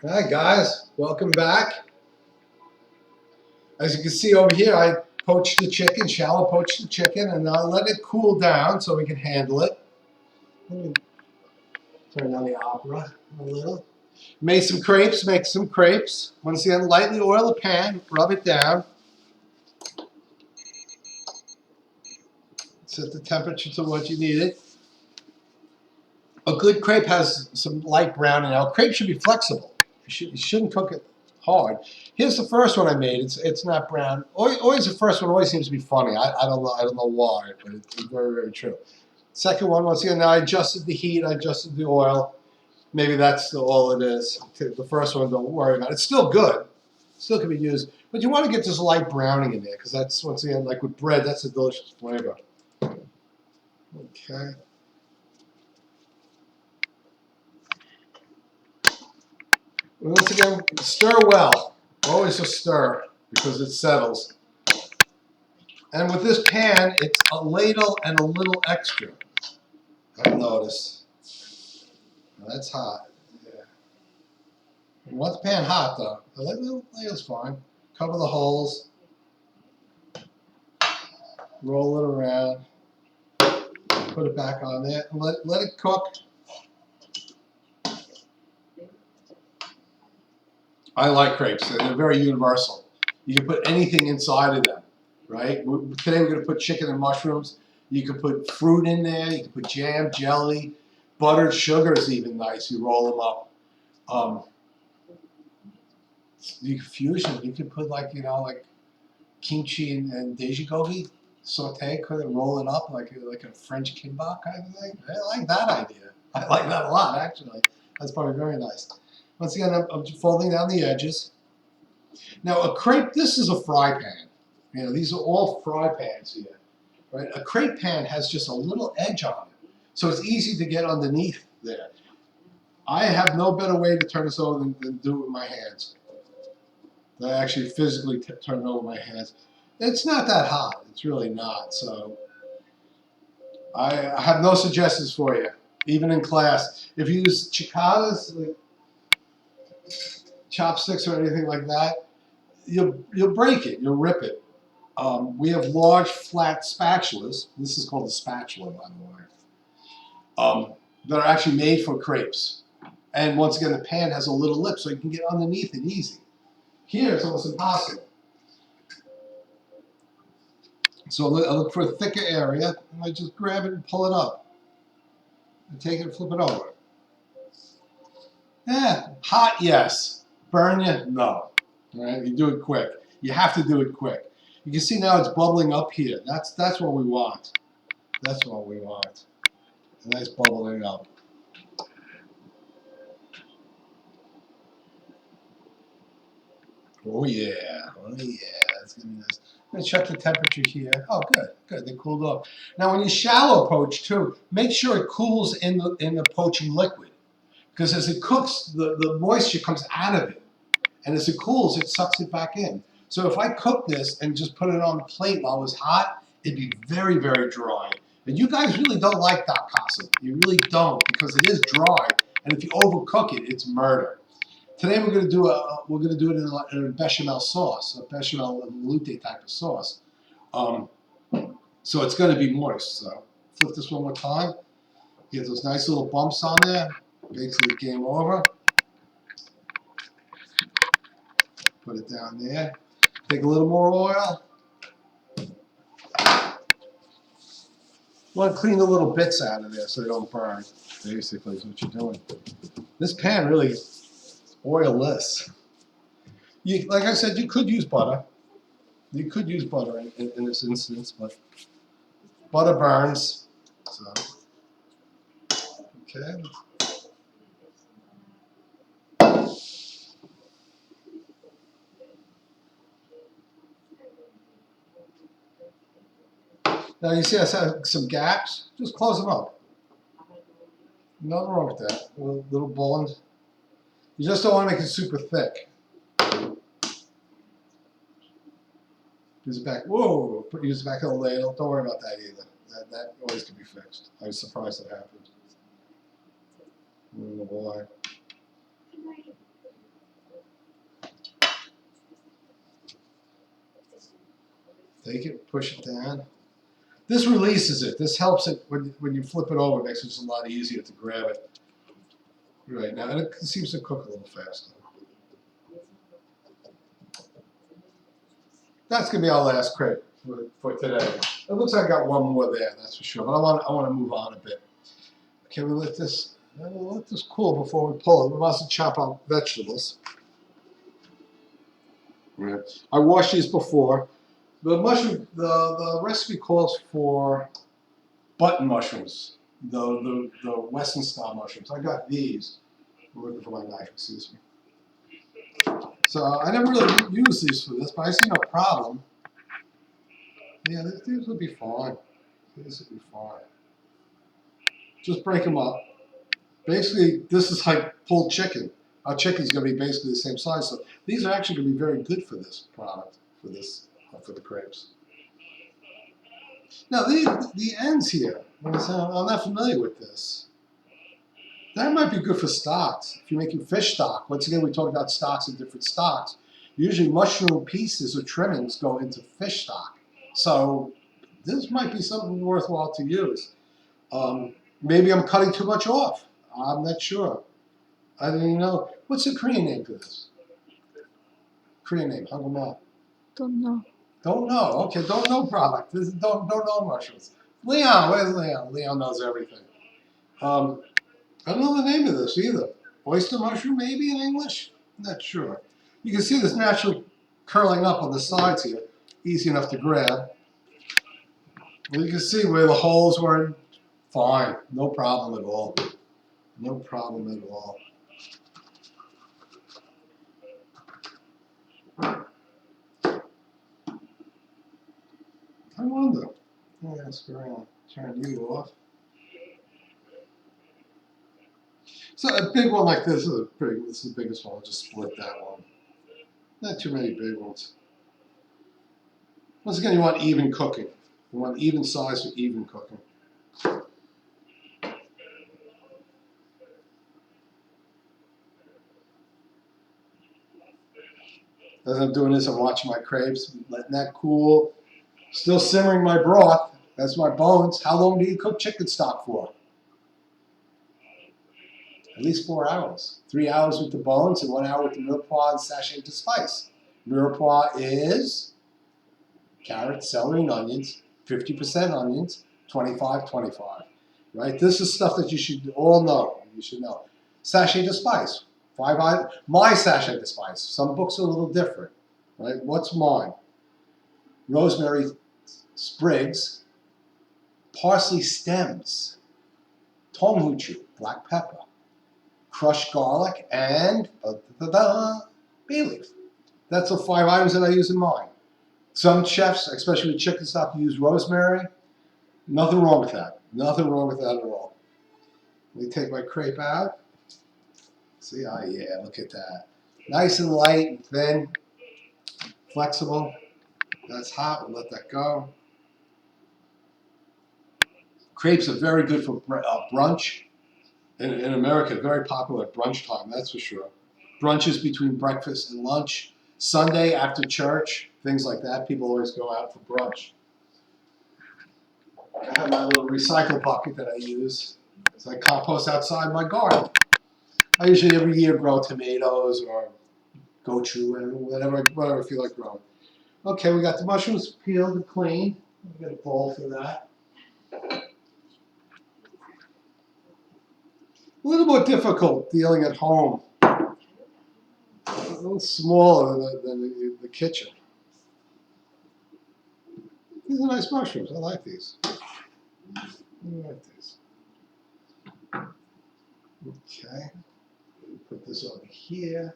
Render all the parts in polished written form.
Hi guys, welcome back. As you can see over here, I poached the chicken, shallow poached the chicken, and I let it cool down so we can handle it. Let me turn down the opera a little. Made some crepes, make some crepes. Once again, lightly oil the pan, rub it down. Set the temperature to what you need it. A good crepe has some light browning. Now, a crepe should be flexible. You shouldn't cook it hard. Here's the first one I made. It's not brown. Always the first one always seems to be funny. I don't know why, but it's very true. Second one, once again, now I adjusted the heat, I adjusted the oil. Maybe that's all it is. The first one, don't worry about it. It's still good. Still can be used, but you want to get this light browning in there because that's once again like with bread. That's a delicious flavor. Okay. Once again, stir well. Always just stir because it settles. And with this pan, it's a ladle and a little extra. I've noticed. Now that's hot. Yeah. You want the pan hot though. The ladle's fine. Cover the holes. Roll it around. Put it back on there. And let it cook. I like crepes. They're very universal. You can put anything inside of them, right? Today we're going to put chicken and mushrooms. You can put fruit in there. You can put jam, jelly, buttered sugar is even nice. You roll them up. You can fusion. You can put like kimchi and dajigogi, saute, cook it, roll it up like a French kimbap kind of thing. I like that idea. I like that a lot actually. That's probably very nice. Once again, I'm folding down the edges. Now a crepe, this is a fry pan. You know, these are all fry pans here, right? A crepe pan has just a little edge on it, so it's easy to get underneath there. I have no better way to turn this over than do it with my hands. I actually physically turn it over my hands. It's not that hot. It's really not. So I have no suggestions for you, even in class. If you use cicadas, like chopsticks or anything like that, you'll break it. You'll rip it. We have large flat spatulas. This is called a spatula, by the way. That are actually made for crepes. And once again, the pan has a little lip, so you can get underneath it easy. Here, it's almost impossible. So I look for a thicker area, and I just grab it and pull it up. And take it and flip it over. Hot, yes. Burn you? No. All right, you do it quick. You have to do it quick. You can see now it's bubbling up here. That's what we want. That's what we want. A nice bubbling up. Oh yeah, that's gonna be nice. I'm gonna check the temperature here. Oh, good. They cooled off. Now, when you shallow poach too, make sure it cools in the poaching liquid, because as it cooks, the moisture comes out of it, and as it cools, it sucks it back in. So if I cook this and just put it on the plate while it was hot, it'd be very dry. And you guys really don't like that pasta. You really don't, because it is dry, and if you overcook it, it's murder. Today we're going to do it in a bechamel sauce, a bechamel veloute type of sauce. So it's going to be moist. So flip this one more time. Get those nice little bumps on there. Basically game over. Put it down there. Take a little more oil. Want to clean the little bits out of there so they don't burn. Basically is what you're doing. This pan really is oilless. Like I said, you could use butter. You could use butter in this instance, but butter burns. So, okay. Now you see I have some gaps. Just close them up. Nothing wrong with that. Little bones. You just don't want to make it super thick. Use it back. Whoa! Use it back in the ladle. Don't worry about that either. That always can be fixed. I was surprised it happened. I don't know why. Take it, push it down. This releases it. This helps it when you flip it over. It makes it just a lot easier to grab it. Right now, and it seems to cook a little faster. That's gonna be our last crepe for today. It looks like I got one more there, that's for sure. But I want to move on a bit. Okay, we'll let this cool before we pull it. We must chop out vegetables. Right. I washed these before. The mushroom, the recipe calls for button mushrooms, the Western style mushrooms. I got these. I'm looking for my knife. Excuse me. So I never really use these for this, but I see no problem. Yeah, these would be fine. These would be fine. Just break them up. Basically, this is like pulled chicken. Our chicken's going to be basically the same size. So these are actually going to be very good for this product, for the crepes. Now, the ends here, I'm not familiar with this. That might be good for stocks. If you're making fish stock, once again, we talk about stocks and different stocks. Usually mushroom pieces or trimmings go into fish stock. So this might be something worthwhile to use. Maybe I'm cutting too much off. I'm not sure. I don't even know. What's the Korean name for this? Korean name, Hangulma. Don't know. Don't know. Okay, don't know product. This is don't know mushrooms. Leon, where's Leon? Leon knows everything. I don't know the name of this either. Oyster mushroom, maybe in English? Not sure. You can see this naturally curling up on the sides here. Easy enough to grab. Well, you can see where the holes were. Fine. No problem at all. No problem at all. I wonder. Let me ask around. Turn you off. So a big one like this is this is the biggest one. I'll just split that one. Not too many big ones. Once again, you want even cooking. You want even size for even cooking. As I'm doing this, I'm watching my crepes, letting that cool. Still simmering my broth. That's my bones. How long do you cook chicken stock for? At least 4 hours. 3 hours with the bones and 1 hour with the mirepoix and sachet to spice. Mirepoix is carrots, celery, and onions. 50% onions, 25-25. Right? This is stuff that you should all know. You should know. Sachet to spice. My sachet to spice. Some books are a little different. Right? What's mine? Rosemary sprigs, parsley stems, tomhuchu, black pepper, crushed garlic, and bay leaf. That's the 5 items that I use in mine. Some chefs, especially with chicken stock, use rosemary. Nothing wrong with that. Nothing wrong with that at all. Let me take my crepe out. See, oh yeah, look at that. Nice and light and thin, flexible. That's hot, we'll let that go. Crepes are very good for brunch. In America, very popular at brunch time, that's for sure. Brunches between breakfast and lunch. Sunday after church, things like that. People always go out for brunch. I have my little recycle bucket that I use as I compost outside my garden. I usually every year grow tomatoes or gochu and whatever I feel like growing. Okay, we got the mushrooms peeled and cleaned. We got a bowl for that. A little more difficult dealing at home. A little smaller than the kitchen. These are nice mushrooms. I like these. I like these. Okay. Put this over here.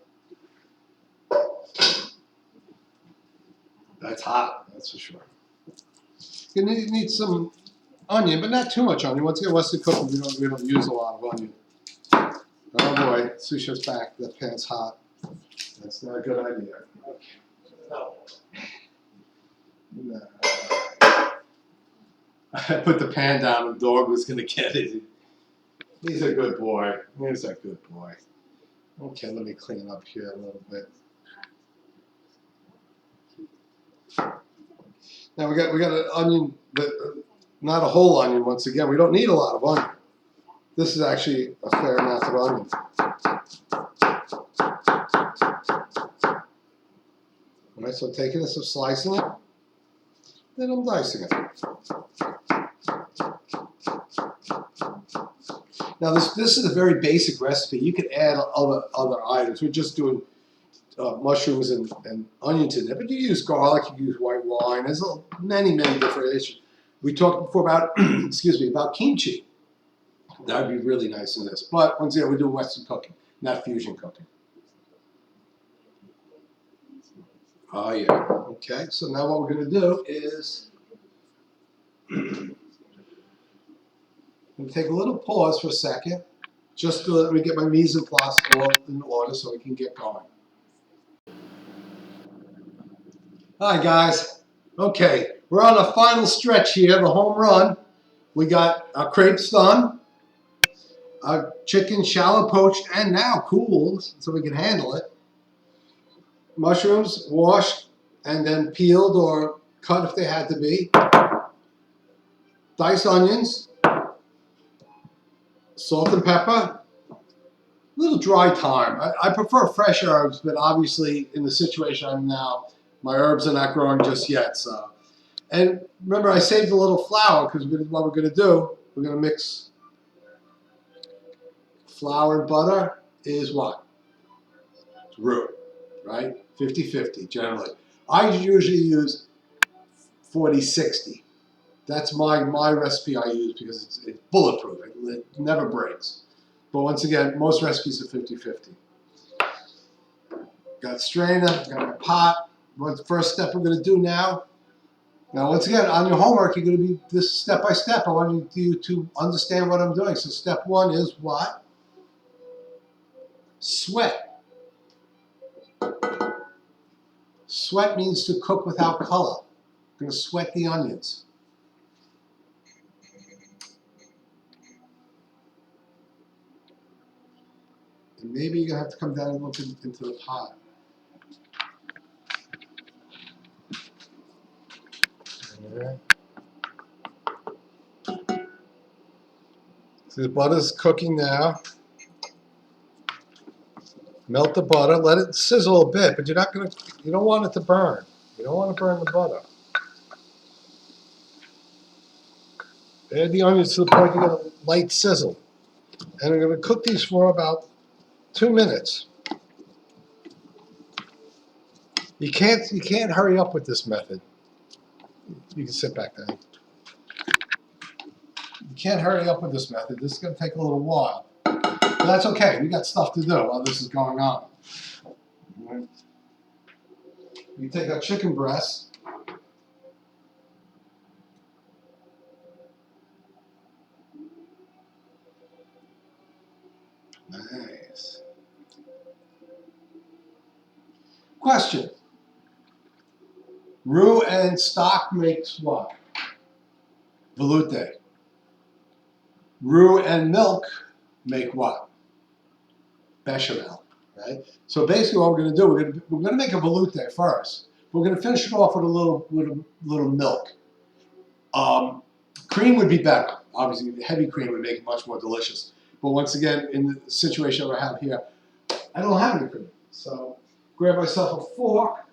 That's hot, that's for sure. You need some onion, but not too much onion. Once again, Western cooking, we don't use a lot of onion. Oh boy, Susha's back. That pan's hot. That's not a good idea. Okay. No. I put the pan down and the dog was going to get it. He's a good boy. He's a good boy. Okay, let me clean up here a little bit. Now we got an onion, not a whole onion. Once again, we don't need a lot of onion. This is actually a fair amount of onion. All right, so I'm taking this and slicing it, then I'm dicing it. Now this is a very basic recipe. You can add other items. We're just doing mushrooms and onions in there, but you use garlic, you use white wine. There's many different issues. We talked before about excuse me, about kimchi. That would be really nice in this. But once again, we do Western cooking, not fusion cooking. Oh yeah. Okay. So now what we're going to do is I'm going to take a little pause for a second, just to let me get my mise en place all in order so we can get going. Hi guys. Okay, we're on the final stretch here, the home run. We got our crepes done, our chicken shallow poached and now cooled so we can handle it. Mushrooms washed and then peeled or cut if they had to be. Diced onions, salt and pepper, a little dry thyme. I prefer fresh herbs, but obviously in the situation I'm in now, my herbs are not growing just yet. So, and remember I saved a little flour because what we're going to do, we're going to mix flour and butter is what? It's roux, right? 50-50 generally. I usually use 40-60. That's my recipe I use because it's bulletproof. It never breaks. But once again, most recipes are 50-50. Got a strainer, got my pot. What's the first step we're going to do now? Now, once again, on your homework, you're going to be this step by step. I want you to understand what I'm doing. So step one is what? Sweat. Sweat means to cook without color. I'm going to sweat the onions. And maybe you're going to have to come down and look into the pot. Right. So the butter's cooking now. Melt the butter, let it sizzle a bit, but you don't want it to burn. You don't want to burn the butter. Add the onions to the point you get a light sizzle. And I'm going to cook these for about 2 minutes. You can't hurry up with this method. You can sit back down. You can't hurry up with this method. This is going to take a little while. But that's okay. We got stuff to do while this is going on. Right. We take our chicken breast. Nice. Question. Roux and stock makes what? Velouté. Roux and milk make what? Bechamel, right? So basically what we're going to do, we're going to make a velouté first. We're going to finish it off with a little milk. Cream would be better. Obviously, heavy cream would make it much more delicious. But once again, in the situation I have here, I don't have any cream. So grab myself a fork.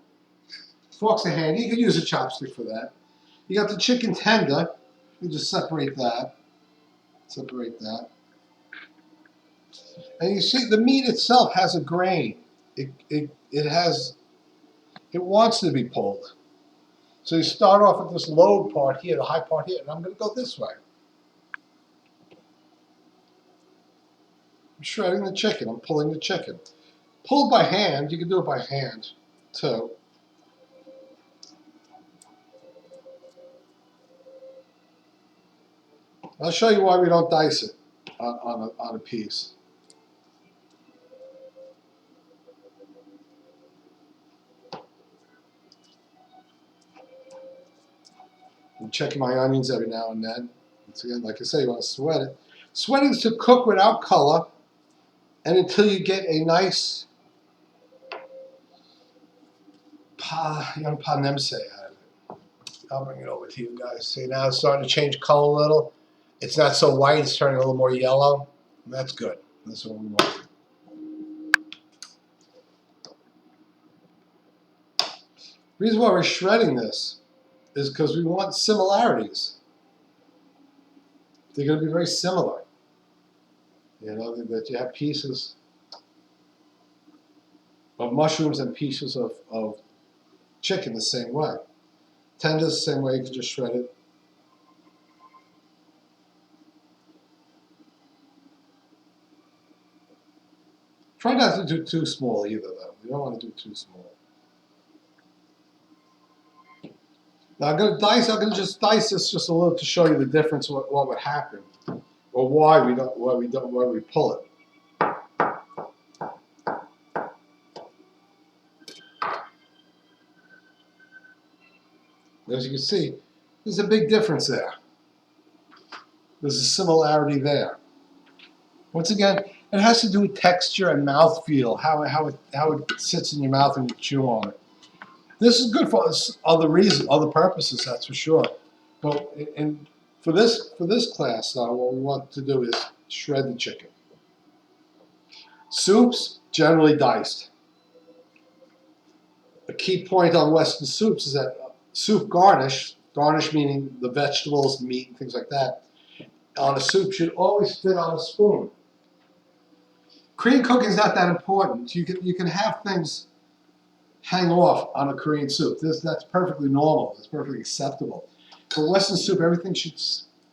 Forks are handy. You can use a chopstick for that. You got the chicken tender. You just separate that. Separate that. And you see the meat itself has a grain. It wants to be pulled. So you start off with this low part here, the high part here, and I'm going to go this way. I'm shredding the chicken. I'm pulling the chicken. Pulled by hand. You can do it by hand too. I'll show you why we don't dice it on a piece. I'm checking my onions every now and then. Once again, like I say, you want to sweat it. Sweating is to cook without color and until you get a nice panemse out of it. I'll bring it over to you guys. See, now it's starting to change color a little. It's not so white, it's turning a little more yellow. That's good. That's what we want. The reason why we're shredding this is because we want similarities. They're going to be very similar. You know, that you have pieces of mushrooms and pieces of chicken the same way. Tenders the same way, you can just shred it. Try not to do too small either, though. You don't want to do too small. Now I'm going to just dice this just a little to show you the difference, what would happen, or why we pull it. As you can see, there's a big difference there. There's a similarity there. Once again, it has to do with texture and mouthfeel, how it sits in your mouth when you chew on it. This is good for other reasons, other purposes, that's for sure. But for this class, what we want to do is shred the chicken. Soups, generally diced. A key point on Western soups is that soup garnish meaning the vegetables, meat, and things like that, on a soup should always fit on a spoon. Korean cooking is not that important. You can have things hang off on a Korean soup. That's perfectly normal. It's perfectly acceptable. For Western soup, everything should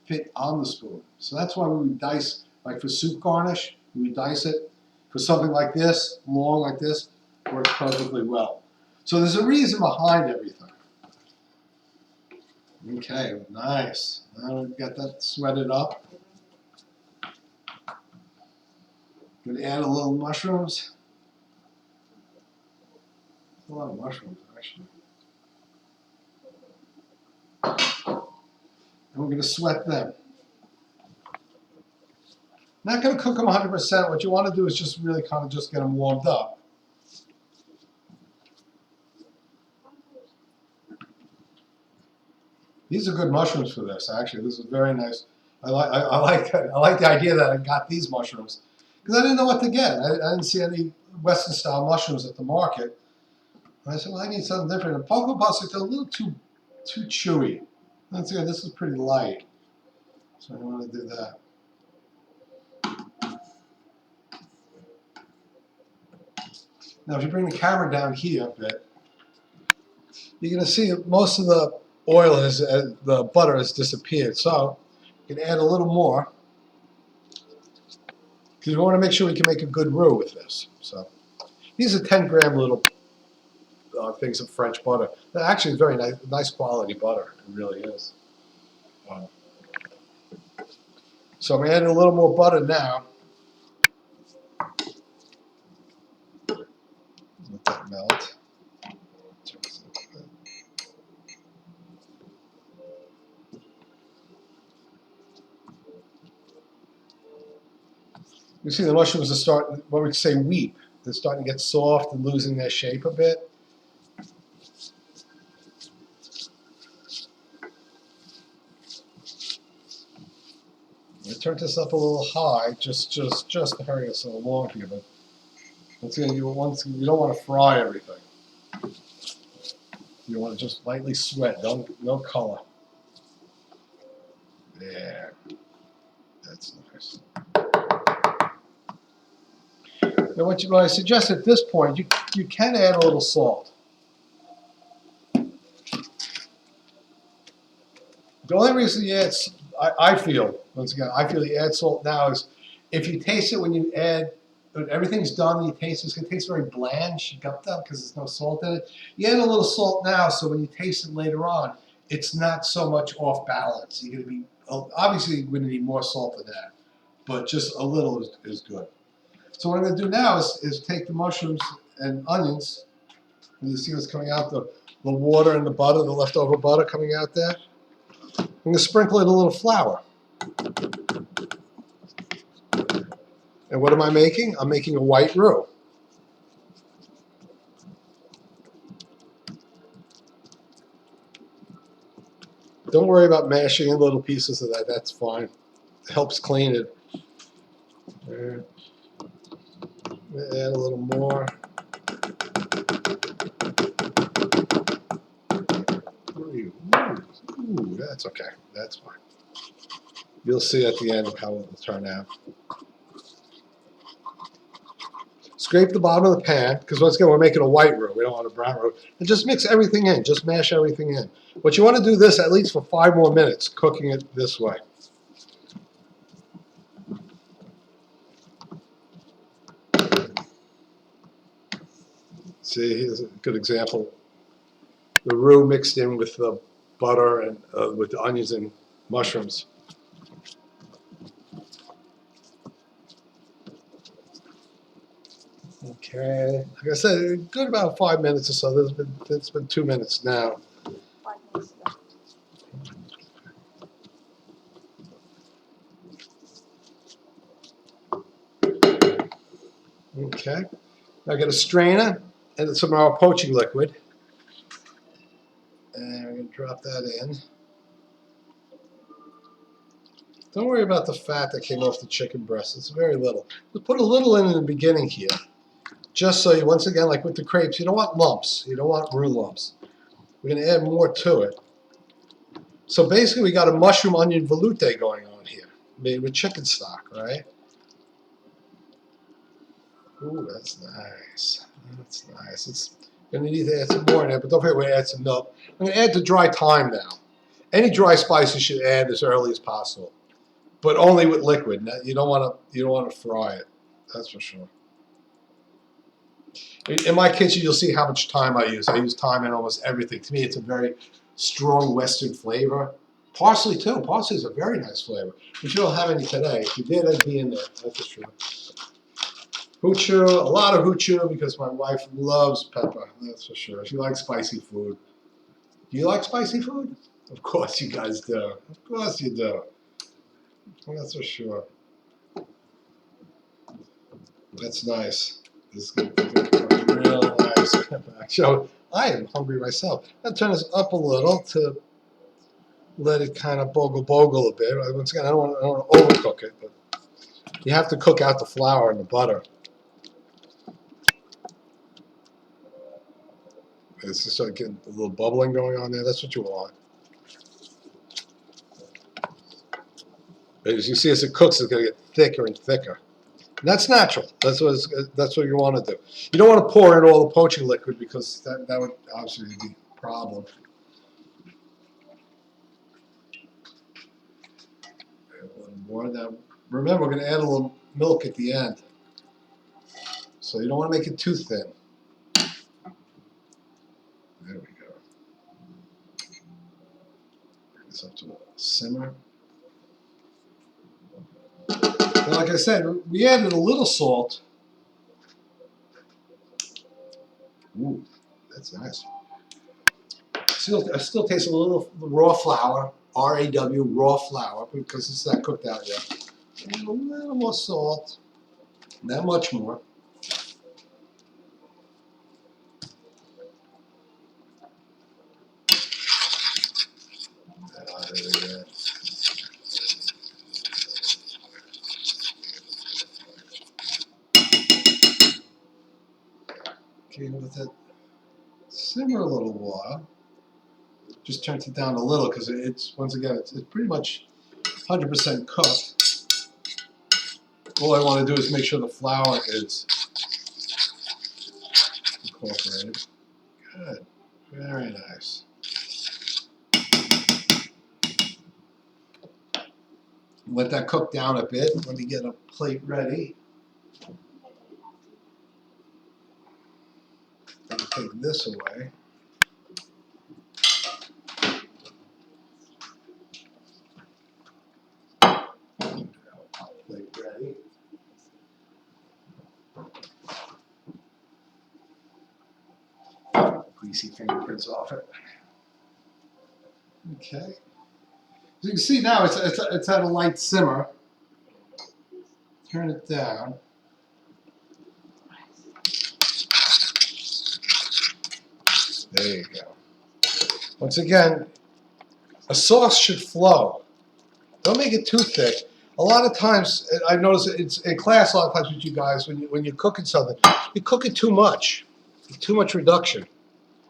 fit on the spoon. So that's why we would dice, like for soup garnish, we would dice it. For something like this, long like this, works perfectly well. So there's a reason behind everything. Okay, nice. Now we've got that sweated up. Gonna add a little mushrooms. A lot of mushrooms, actually. And we're gonna sweat them. Not gonna cook them 100%. What you wanna do is just really kind of just get them warmed up. These are good mushrooms for this, actually. This is very nice. I like the idea that I got these mushrooms because I didn't know what to get. I didn't see any Western style mushrooms at the market. And I said, well, I need something different. And Poco Buster is a little too chewy. That's good. This is pretty light, so I want to do that. Now, if you bring the camera down here a bit, you're going to see that most of the oil the butter has disappeared. So you can add a little more because we want to make sure we can make a good roux with this. So these are 10-gram little things of French butter. That actually is very nice quality butter. It really is. So I'm adding a little more butter now. Let that melt. You see the mushrooms are starting, what we say, weep. They're starting to get soft and losing their shape a bit. I turned this up a little high, just to hurry us along here. But once again, you don't want to fry everything. You want to just lightly sweat, no color. There, that's nice. Now, what I suggest at this point, you can add a little salt. The only reason you add, I feel, once again, I feel you add salt now is if you taste it when everything's done and you taste it, it's going to taste very bland, shigupta, because there's no salt in it. You add a little salt now, so when you taste it later on, it's not so much off balance. You're going to be, obviously, you're going to need more salt than that, but just a little is good. So what I'm going to do now is take the mushrooms and onions, and you see what's coming out, the water and the butter, the leftover butter coming out there. I'm going to sprinkle in a little flour. And what am I making? I'm making a white roux. don't worry about mashing in little pieces of that. That's fine. It helps clean it. Add a little more. Ooh, that's okay. That's fine. You'll see at the end how it will turn out. Scrape the bottom of the pan, because once again, we're making a white roux. We don't want a brown roux. And just mix everything in. Just mash everything in. But you want to do this at least for 5 more minutes, cooking it this way. See, here's a good example. The roux mixed in with the butter and with the onions and mushrooms. Okay, like I said, good about 5 minutes or so. It's been 2 minutes now. 5 minutes left. Okay, I got a strainer and some of our poaching liquid, and we're gonna drop that in. Don't worry about the fat that came off the chicken breast. It's very little. Just put a little in the beginning here, just so you, once again, like with the crepes, you don't want lumps. You don't want roux lumps. We're gonna add more to it. So basically, we got a mushroom onion veloute going on here, made with chicken stock, right? Ooh, that's nice. That's nice. It's gonna need to add some more in there, but don't forget we add some milk. I'm gonna add the dry thyme now. Any dry spice you should add as early as possible, but only with liquid. You don't want to fry it. That's for sure. In my kitchen, you'll see how much thyme I use. I use thyme in almost everything. To me, it's a very strong Western flavor. Parsley too. Parsley is a very nice flavor, but you don't have any today. If you did, I'd be in there. That's for sure. Huchu, a lot of huchu because my wife loves pepper. That's for sure. She likes spicy food. Do you like spicy food? Of course you guys do. Of course you do. That's for sure. That's nice. This is going to be real nice. So I am hungry myself. I'll turn this up a little to let it kind of bogle a bit. Once again, I don't want to overcook it, but you have to cook out the flour and the butter. It's just start getting a little bubbling going on there. That's what you want. As you see, as it cooks, it's going to get thicker and thicker. And that's natural. That's what you want to do. You don't want to pour in all the poaching liquid because that would obviously be a problem. A little more. Now, remember, we're going to add a little milk at the end. So you don't want to make it too thin. There we go. Bring this up to a simmer. And like I said, we added a little salt. Ooh, that's nice. I still taste a little raw flour, R-A-W, raw flour, because it's not cooked out yet. And a little more salt, not much more. Okay, let that simmer a little while. Just turns it down a little because it's, once again, it's pretty much 100% cooked. All I want to do is make sure the flour is incorporated. Good. Very nice. Let that cook down a bit. Let me get a plate ready. Let me take this away. Plate ready. Greasy fingerprints off it. Okay. As you can see now, it's at a light simmer. Turn it down. There you go. Once again, A sauce should flow. Don't make it too thick. A lot of times, I notice it's in class a lot of times with you guys, when you're cooking something, you cook it too much reduction.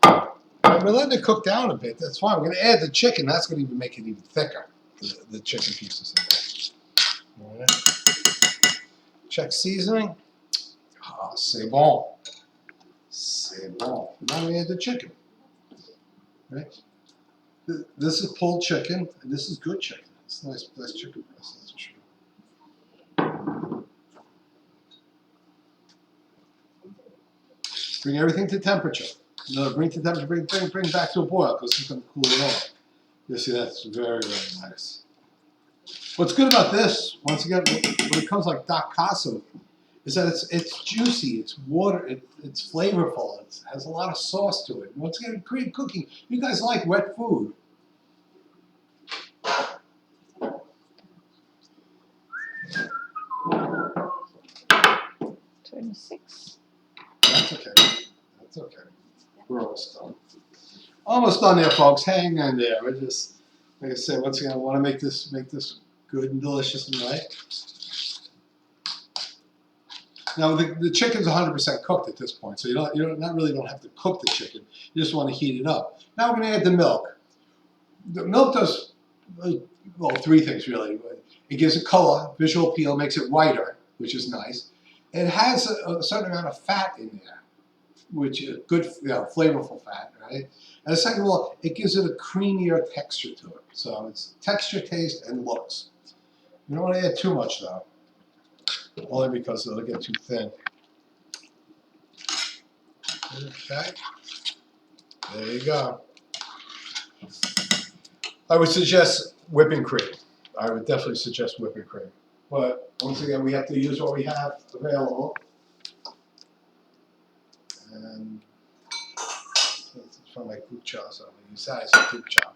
And we're letting it cook down a bit. That's fine. We're going to add the chicken. That's going to even make it even thicker, the chicken pieces in there. All right. Check seasoning. Ah, c'est bon. C'est bon. Now we add the chicken. Right? This is pulled chicken, and this is good chicken. It's nice chicken breast, that's for sure. Bring everything to temperature. No, bring to temperature, bring back to a boil, because it's going to cool it off. You'll see that's very, very nice. What's good about this, once again, when it comes like Doc Casa, is that it's juicy, it's water, it's flavorful, it has a lot of sauce to it. Once again, great cooking. You guys like wet food. 26. That's okay. That's okay. We're almost done. Almost done there, folks. Hang in there. We're just, like I said, once again, I want to make this good and delicious and right. Now the chicken's 100% cooked at this point, so you don't have to cook the chicken. You just want to heat it up. Now we're going to add the milk. The milk does well, three things really. It gives it color, visual appeal, makes it whiter, which is nice. It has a certain amount of fat in there, which is good, flavorful fat, right? And second of all, it gives it a creamier texture to it. So it's texture, taste, and looks. You don't want to add too much though, only because it'll get too thin. Okay, there you go. I would suggest whipping cream. I would definitely suggest whipping cream. But once again, we have to use what we have available. And it's from my group chop, so I'm going to use that as a group chop.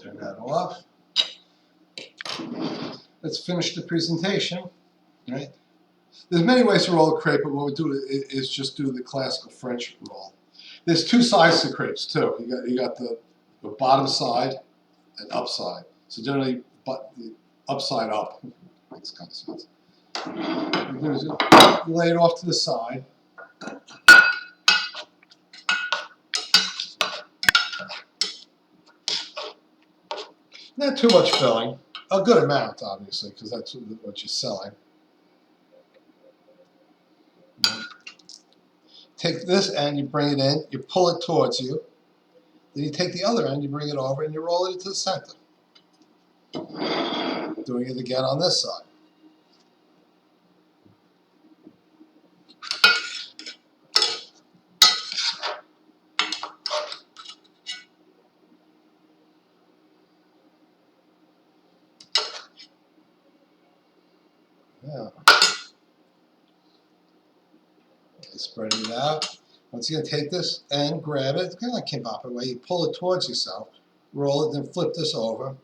Turn that off. Let's finish the presentation. Right? There's many ways to roll a crepe, but what we do is just do the classical French roll. There's two sides to crepes too. You got the bottom side and upside. So generally, but the upside up makes kind of sense. You lay it off to the side. Not too much filling. A good amount, obviously, because that's what you're selling. Take this end, you bring it in, you pull it towards you. Then you take the other end, you bring it over, and you roll it into the center. Doing it again on this side. Yeah. Spread it out. Once again, take this and grab it. It's kind of like kimbap way. You pull it towards yourself, roll it, then flip this over,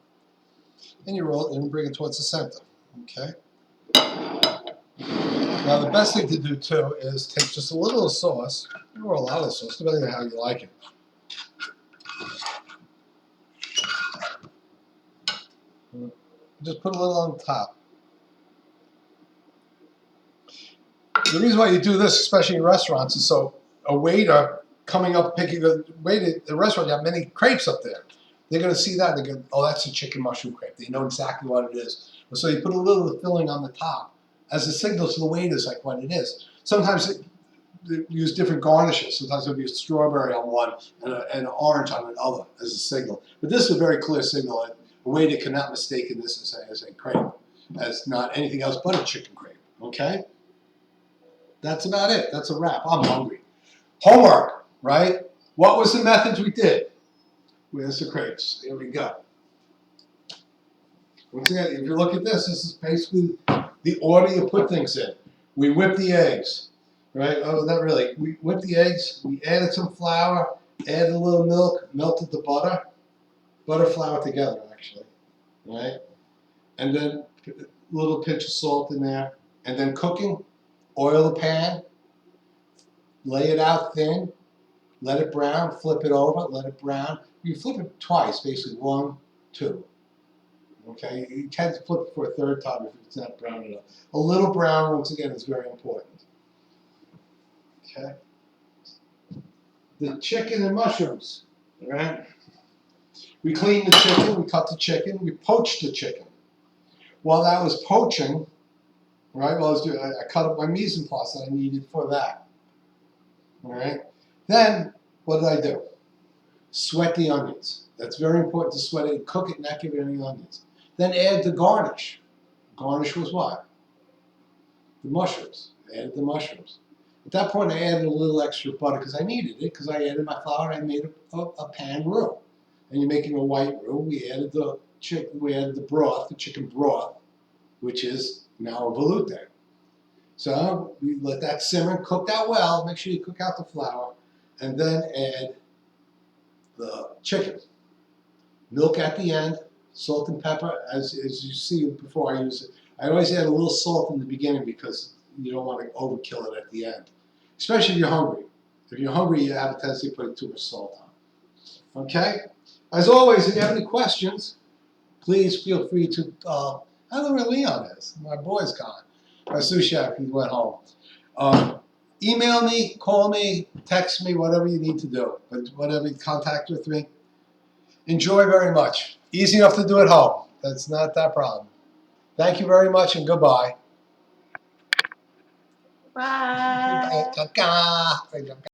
and you roll it and bring it towards the center. Okay. Now the best thing to do too is take just a little of sauce, or a lot of sauce, depending on how you like it. Just put a little on top. The reason why you do this, especially in restaurants, is so a waiter coming up picking the waiter at the restaurant, you have many crepes up there. They're going to see that. They're going, oh, that's a chicken mushroom crepe. They know exactly what it is. So you put a little of the filling on the top as a signal to the waiters like what it is. Sometimes they use different garnishes. Sometimes it'll be a strawberry on one and an orange on another as a signal. But this is a very clear signal. A waiter cannot mistake this as a crepe, as not anything else but a chicken crepe. Okay? That's about it. That's a wrap. I'm hungry. Homework, right? What was the methods we did? Where's the crepes? Here we go. Once again, if you look at this is basically the order you put things in. We whip the eggs, right? Oh, not really. We whipped the eggs. We added some flour, added a little milk, melted the butter, flour together, actually, right? And then a little pinch of salt in there. And then cooking, oil the pan, lay it out thin, Let it brown, flip it over, let it brown. You flip it twice, basically 1, 2. Okay, you tend to flip it for a third time if it's not brown enough. A little brown, once again, is very important. Okay. The chicken and mushrooms, all right? We cleaned the chicken, we cut the chicken, we poached the chicken. While that was poaching, right, while I was doing, I cut up my mise en place that I needed for that. All right. Then, what did I do? Sweat the onions. That's very important to sweat it, cook it, not give it any onions. Then add the garnish. Garnish was what? The mushrooms. I added the mushrooms. At that point, I added a little extra butter because I needed it, because I added my flour and I made a pan roux. And you're making a white roux. We added the chicken. We added the broth, the chicken broth, which is now a velouté. So we let that simmer, cook that well. Make sure you cook out the flour, and then add the chicken. Milk at the end, salt and pepper, as you see before I use it. I always add a little salt in the beginning because you don't want to overkill it at the end, especially if you're hungry. If you're hungry, you have a tendency to put too much salt on. Okay? As always, if you have any questions, please feel free to, I don't know where Leon is. My boy's gone. My sous chef, he went home. Email me, call me, text me, whatever you need to do. But whatever, contact with me. Enjoy very much. Easy enough to do at home. That's not that problem. Thank you very much and goodbye. Bye. Bye.